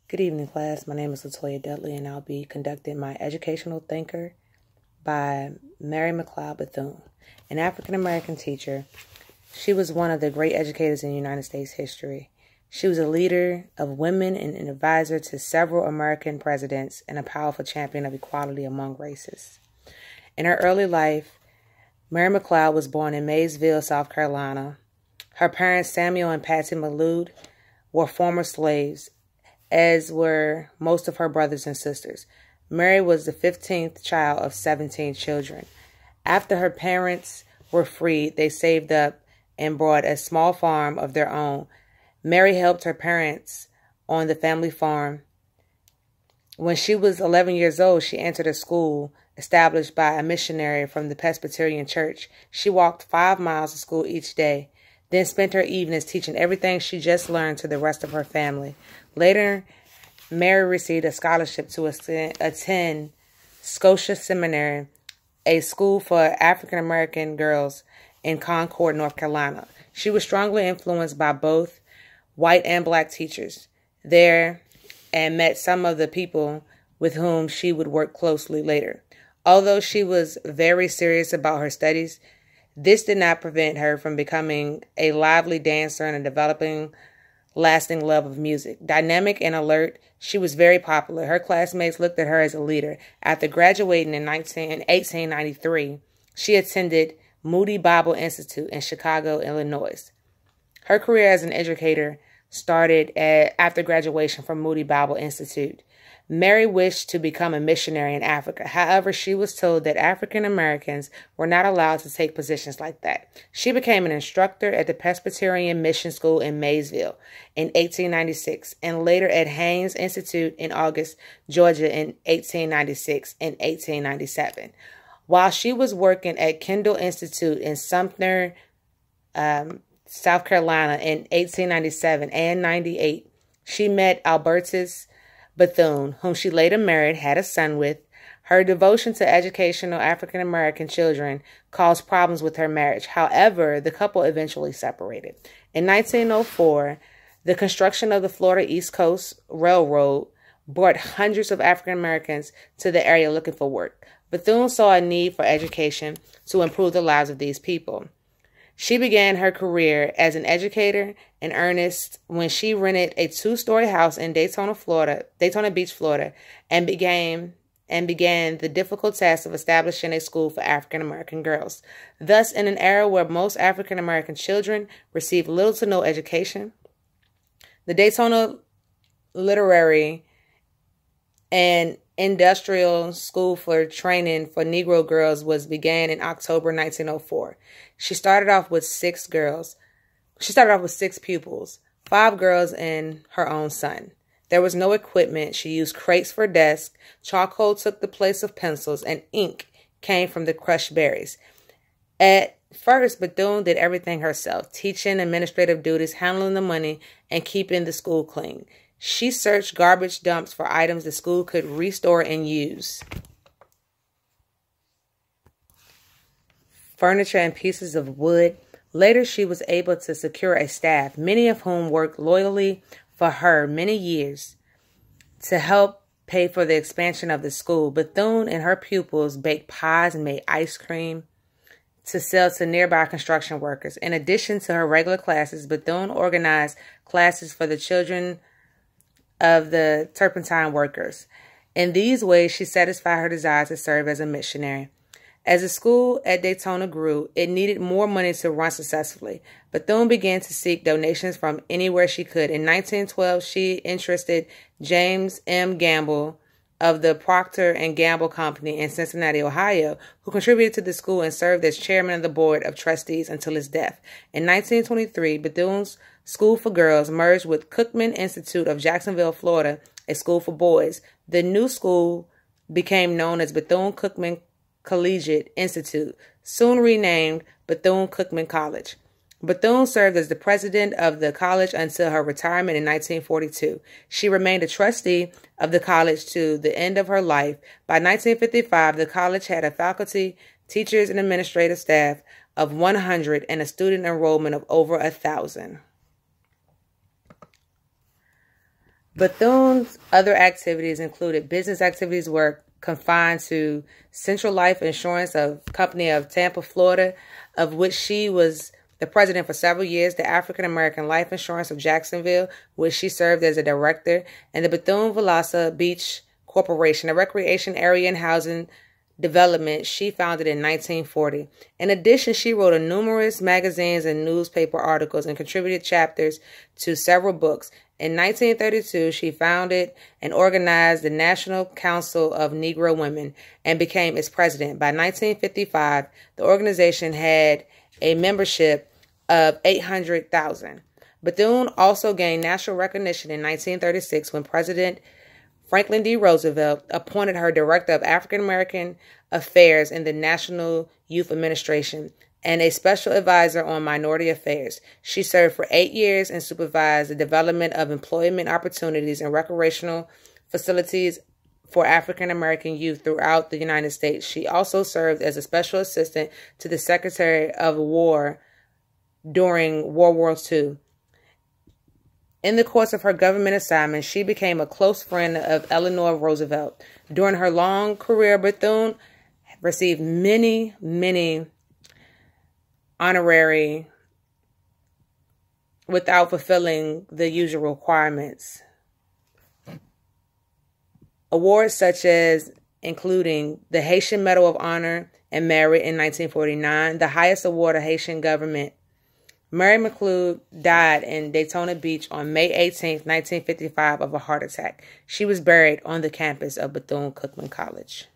Good evening, class. My name is Latoya Dudley, and I'll be conducting my educational thinker by Mary McLeod Bethune, an African-American teacher. She was one of the great educators in United States history. She was a leader of women and an advisor to several American presidents and a powerful champion of equality among races. In her early life, Mary McLeod was born in Maysville, South Carolina. Her parents, Samuel and Patsy McLeod, were former slaves, as were most of her brothers and sisters. Mary was the 15th child of 17 children. After her parents were freed, they saved up and bought a small farm of their own. Mary helped her parents on the family farm. When she was 11 years old, she entered a school established by a missionary from the Presbyterian Church. She walked 5 miles to school each day, then spent her evenings teaching everything she just learned to the rest of her family. Later, Mary received a scholarship to attend Scotia Seminary, a school for African-American girls in Concord, North Carolina. She was strongly influenced by both white and black teachers there and met some of the people with whom she would work closely later. Although she was very serious about her studies, this did not prevent her from becoming a lively dancer and developing lasting love of music. Dynamic and alert, she was very popular. Her classmates looked at her as a leader. After graduating in 1893, she attended Moody Bible Institute in Chicago, Illinois. Her career as an educator started after graduation from Moody Bible Institute. Mary wished to become a missionary in Africa. However, she was told that African Americans were not allowed to take positions like that. She became an instructor at the Presbyterian Mission School in Maysville in 1896 and later at Haynes Institute in August, Georgia in 1896 and 1897. While she was working at Kendall Institute in Sumter, South Carolina in 1897 and 98, she met Albertus Bethune, whom she later married, had a son with. Her devotion to educational African-American children caused problems with her marriage. However, the couple eventually separated. In 1904, the construction of the Florida East Coast Railroad brought hundreds of African-Americans to the area looking for work. Bethune saw a need for education to improve the lives of these people. She began her career as an educator in earnest when she rented a 2-story house in Daytona Beach, Florida, and began the difficult task of establishing a school for African-American girls. Thus, in an era where most African-American children received little to no education, the Daytona Literary and Industrial School for Training for Negro Girls began in October 1904. She started off with 6 pupils, 5 girls and her own son. There was no equipment. She used crates for desks. Charcoal took the place of pencils, and ink came from the crushed berries. At first, Bethune did everything herself, teaching, administrative duties, handling the money, and keeping the school clean. She searched garbage dumps for items the school could restore and use. Furniture and pieces of wood. Later, she was able to secure a staff, many of whom worked loyally for her many years to help pay for the expansion of the school. Bethune and her pupils baked pies and made ice cream to sell to nearby construction workers. In addition to her regular classes, Bethune organized classes for the children of the turpentine workers. In these ways, she satisfied her desire to serve as a missionary. As the school at Daytona grew, it needed more money to run successfully. Bethune began to seek donations from anywhere she could. In 1912, she entrusted James M. Gamble of the Procter & Gamble Company in Cincinnati, Ohio, who contributed to the school and served as chairman of the board of trustees until his death. In 1923, Bethune's School for Girls merged with Cookman Institute of Jacksonville, Florida, a school for boys. The new school became known as Bethune-Cookman Collegiate Institute, soon renamed Bethune-Cookman College. Bethune served as the president of the college until her retirement in 1942. She remained a trustee of the college to the end of her life. By 1955, the college had a faculty, teachers, and administrative staff of 100 and a student enrollment of over 1,000. Bethune's other activities included business activities work confined to Central Life Insurance, a company of Tampa, Florida, of which she was the president for several years, the African American Life Insurance of Jacksonville, which she served as a director, and the Bethune-Valassa Beach Corporation, a recreation area and housing development she founded in 1940. In addition, she wrote numerous magazines and newspaper articles and contributed chapters to several books. In 1932, she founded and organized the National Council of Negro Women and became its president. By 1955, the organization had a membership of 800,000. Bethune also gained national recognition in 1936 when President Franklin D. Roosevelt appointed her Director of African American Affairs in the National Youth Administration and a special advisor on minority affairs. She served for 8 years and supervised the development of employment opportunities and recreational facilities for African American youth throughout the United States. She also served as a special assistant to the Secretary of War during World War II. In the course of her government assignments, she became a close friend of Eleanor Roosevelt. During her long career, Bethune received many honorary without fulfilling the usual requirements. Awards such as including the Haitian Medal of Honor and Merit in 1949, the highest award of Haitian government. Mary McLeod died in Daytona Beach on May 18, 1955 of a heart attack. She was buried on the campus of Bethune-Cookman College.